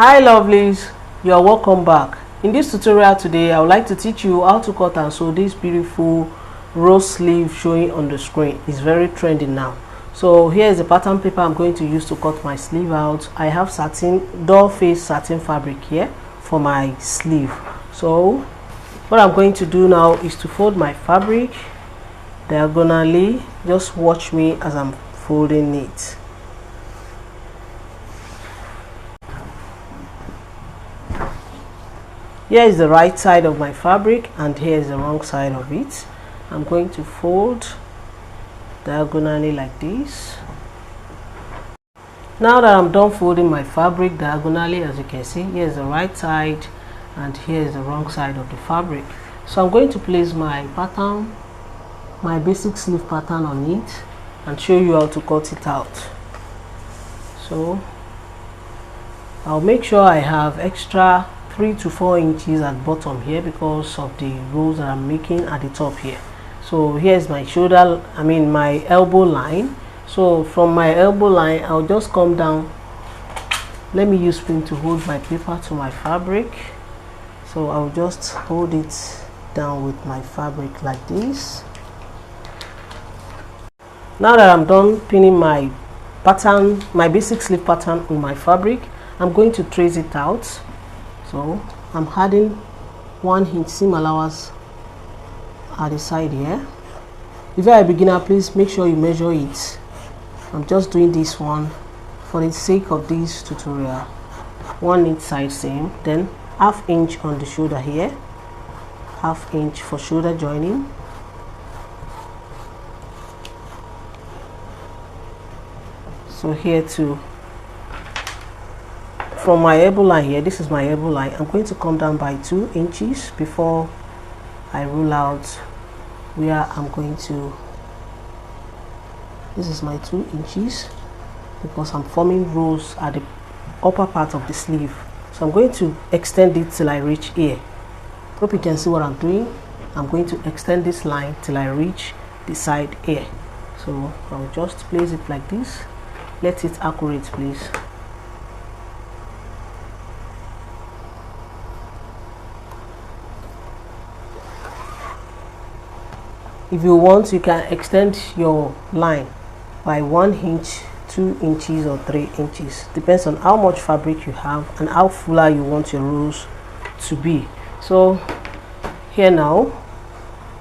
Hi lovelies, you are welcome back. In this tutorial today, I would like to teach you how to cut and sew this beautiful rose sleeve showing on the screen. It's very trendy now. So here is the pattern paper I'm going to use to cut my sleeve out. I have satin, doll face satin fabric here for my sleeve. So what I'm going to do now is to fold my fabric diagonally. Just watch me as I'm folding it. Here is the right side of my fabric and here is the wrong side of it. I'm going to fold diagonally like this. Now that I'm done folding my fabric diagonally, as you can see, here is the right side and here is the wrong side of the fabric. So I'm going to place my pattern, my basic sleeve pattern on it and show you how to cut it out. So I'll make sure I have extra 3 to 4 inches at bottom here because of the rows that I'm making at the top here. So here's my shoulder, my elbow line. So from my elbow line, I'll just come down. Let me use pin to hold my paper to my fabric. So I'll just hold it down with my fabric like this. Now that I'm done pinning my pattern, my basic sleeve pattern on my fabric, I'm going to trace it out. So I'm adding 1 inch seam allowance at the side here. If you are a beginner, please make sure you measure it. I'm just doing this one for the sake of this tutorial. 1 inch side seam, then ½ inch on the shoulder here, ½ inch for shoulder joining. So here too, from my elbow line here, this is my elbow line, I'm going to come down by 2 inches before I rule out where I'm going to. This is my 2 inches because I'm forming rows at the upper part of the sleeve. So I'm going to extend it till I reach here. Hope you can see what I'm doing. I'm going to extend this line till I reach the side here. So I'll just place it like this. Let it accurate, please. If you want, you can extend your line by 1 inch, 2 inches or 3 inches. Depends on how much fabric you have and how fuller you want your rows to be. So here now,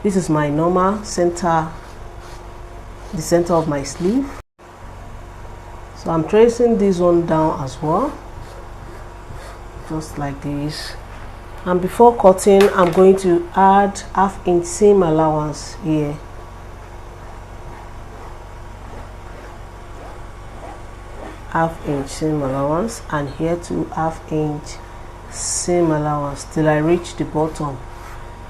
this is my normal center, the center of my sleeve. So I'm tracing this one down as well, just like this. And before cutting, I'm going to add ½ inch seam allowance here. ½ inch seam allowance, and here too ½ inch seam allowance till I reach the bottom.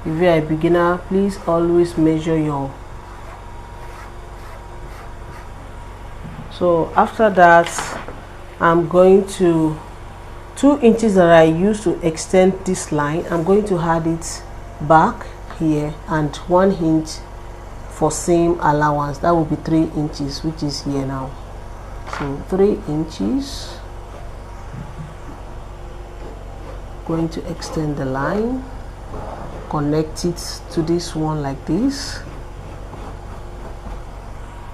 If you are a beginner, please always measure your. So after that, I'm going to 2 inches that I use to extend this line, I'm going to add it back here, and 1 inch for seam allowance. That will be 3 inches, which is here now. So 3 inches. Going to extend the line, connect it to this one like this.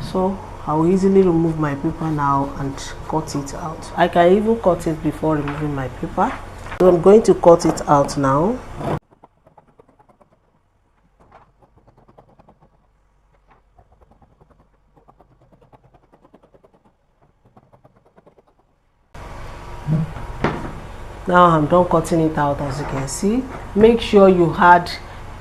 So I'll easily remove my paper now and cut it out. I can even cut it before removing my paper. So I'm going to cut it out now. Now I'm done cutting it out. As you can see, make sure you had,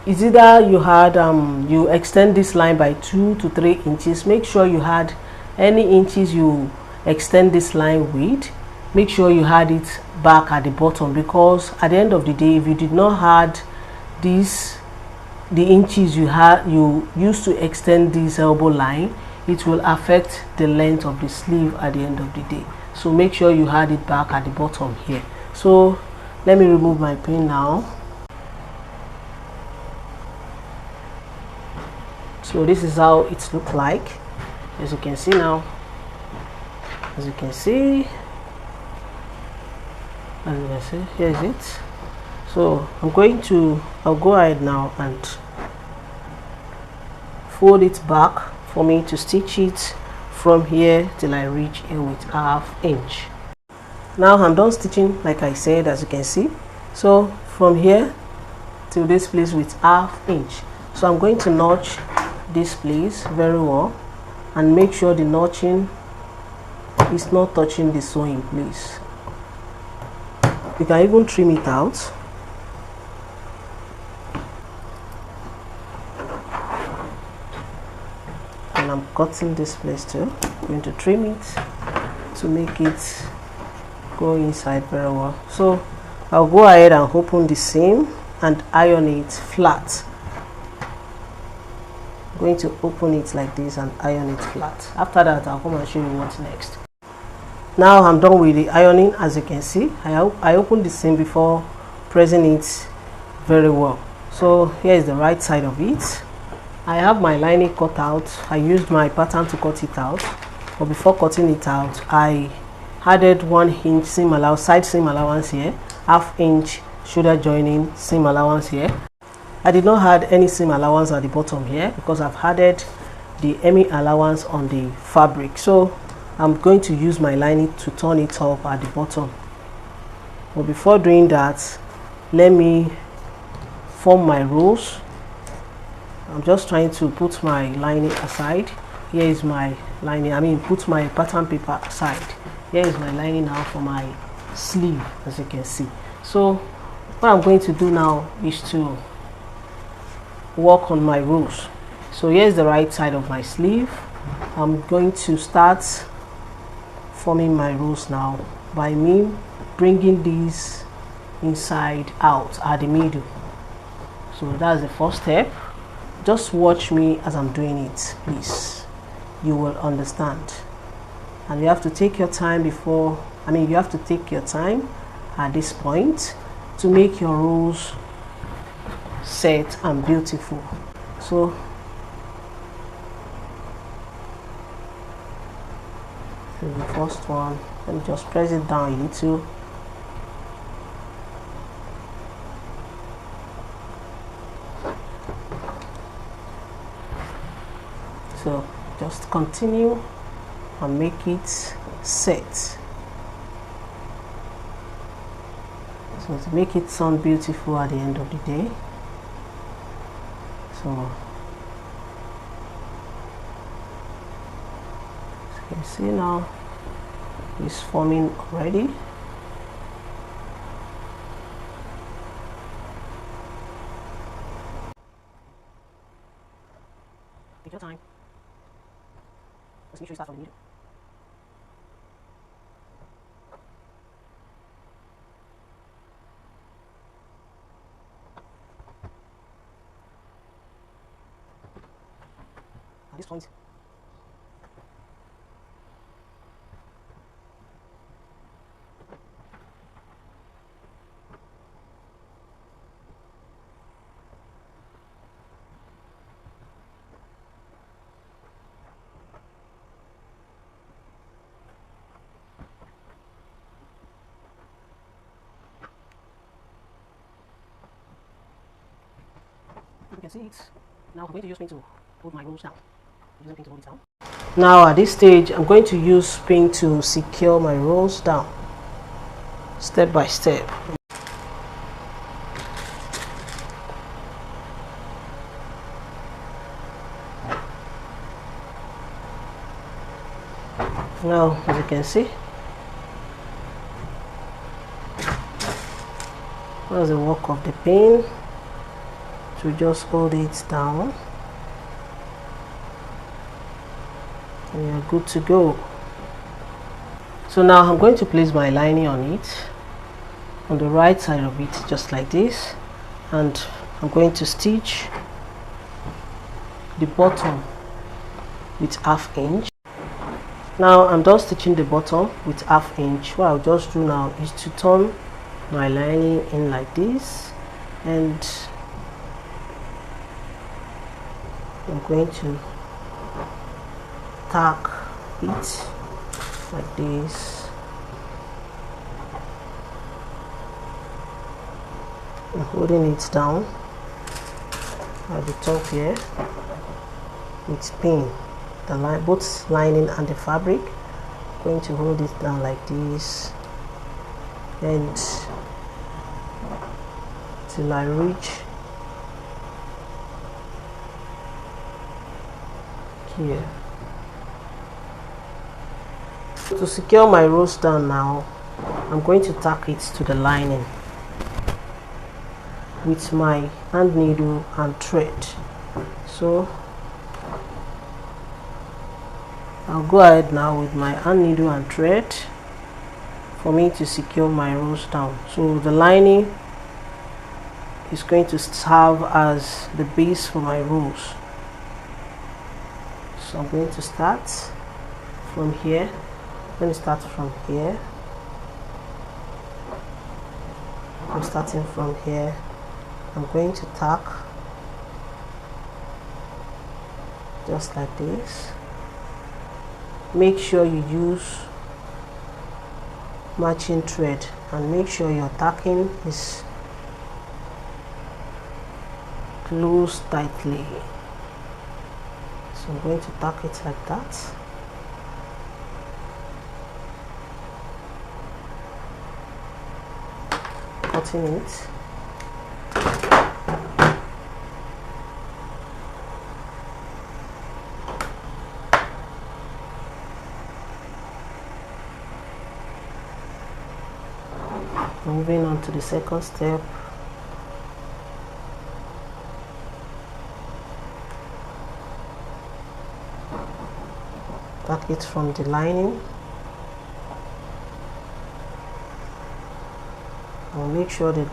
it's either you extend this line by 2 to 3 inches. Make sure you had any inches you extend this line with, make sure you had it back at the bottom, because at the end of the day, if you did not had this, the inches you used to extend this elbow line, it will affect the length of the sleeve at the end of the day. So make sure you had it back at the bottom here. So let me remove my pin now. So this is how it looks like, as you can see now. As you can see, As you can see, here is it. So I'll go ahead now and fold it back for me to stitch it from here till I reach here with 1/2 inch. Now I'm done stitching, like I said, as you can see. So from here to this place with 1/2 inch. So I'm going to notch this place very well and make sure the notching is not touching the sewing place. You can even trim it out. And I'm cutting this place too. I'm going to trim it to make it go inside very well. So I'll go ahead and open the seam and iron it flat. I'm going to open it like this and iron it flat. After that, I'll come and show you what's next. Now I'm done with the ironing. As you can see, I opened the seam before pressing it very well. So here is the right side of it. I have my lining cut out. I used my pattern to cut it out, but before cutting it out, I added 1 inch seam allowance, side seam allowance here, 1/2 inch shoulder joining seam allowance here. I did not add any seam allowance at the bottom here because I've added the hemming allowance on the fabric. So I'm going to use my lining to turn it up at the bottom. But before doing that, let me form my rows. I'm just trying to put my lining aside. Here is my lining, put my pattern paper aside. Here is my lining now for my sleeve, as you can see. So what I'm going to do now is to work on my rows. So here's the right side of my sleeve. I'm going to start forming my rows now by me bringing these inside out at the middle. So that's the first step. Just watch me as I'm doing it, please. You will understand. And you have to take your time you have to take your time at this point to make your rows set and beautiful. So the first one, let me just press it down a little. So just continue and make it set. So to make it sound beautiful at the end of the day. So as you can see now, it's forming already. Take your time. Just make sure you start from the middle. At this point, you can see it. Now I'm going to use pin to hold my rows down. I'm using pin to hold it down. Now at this stage, I'm going to use pin to secure my rows down, step by step. Now, as you can see, that's the work of the pin to just hold it down, and you're good to go. So now I'm going to place my lining on it, on the right side of it, just like this, and I'm going to stitch the bottom with 1/2 inch. Now I'm done stitching the bottom with 1/2 inch. What I'll just do now is to turn my lining in like this, and I'm going to tack it like this. I'm holding it down at the top here with pin, the line, both lining and the fabric. I'm going to hold it down like this and till I reach here. To secure my rows down now, I'm going to tack it to the lining with my hand needle and thread. So I'll go ahead now with my hand needle and thread for me to secure my rows down. So the lining is going to serve as the base for my rows. So I'm going to start from here. I'm going to start from here. I'm starting from here. I'm going to tack just like this. Make sure you use matching thread and make sure your tacking is closed tightly. So I'm going to tack it like that. Cutting it. Moving on to the second step. Tack it from the lining. I'll make sure that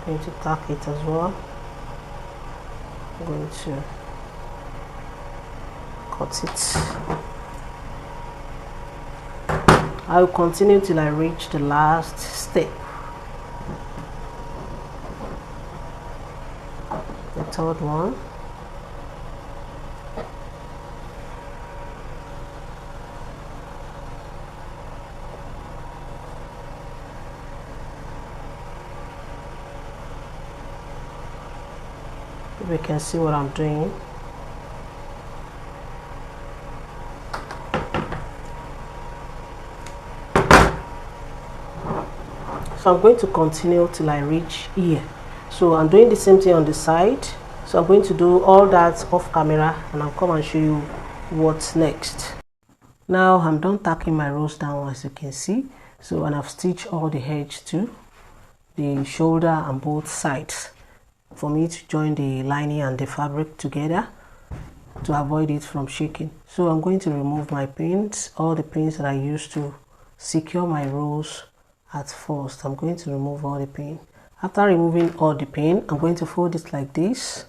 I'm going to tack it as well. I'm going to cut it. I will continue till I reach the last step, the third one. If you can see what I'm doing. So I'm going to continue till I reach here. So I'm doing the same thing on the side. So I'm going to do all that off camera and I'll come and show you what's next. Now I'm done tacking my rows down, as you can see. So, and I've stitched all the edge to the shoulder and both sides for me to join the lining and the fabric together to avoid it from shaking. So I'm going to remove my pins, all the pins that I used to secure my rows at first. I'm going to remove all the pin. After removing all the pin, I'm going to fold it like this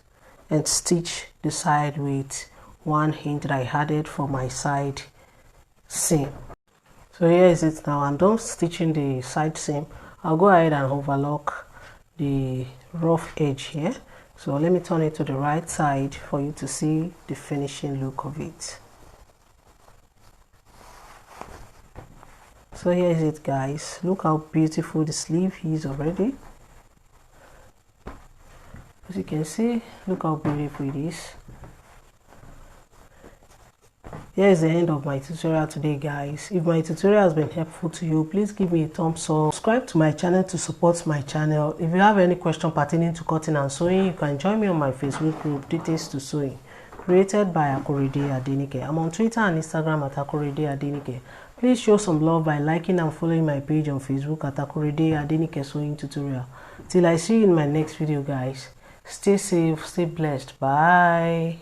and stitch the side with 1 inch that I added for my side seam. So here is it now. I'm done stitching the side seam. I'll go ahead and overlock the rough edge here. So let me turn it to the right side for you to see the finishing look of it. So here is it, guys. Look how beautiful the sleeve is already. As you can see, look how beautiful it is. Here is the end of my tutorial today, guys. If my tutorial has been helpful to you, please give me a thumbs up. Subscribe to my channel to support my channel. If you have any question pertaining to cutting and sewing, you can join me on my Facebook group, Details to Sewing, created by Akorede Adenike. I'm on Twitter and Instagram at Akorede Adenike. Please show some love by liking and following my page on Facebook at Akorede Adenike Sewing Tutorial. Till I see you in my next video, guys. Stay safe, stay blessed. Bye.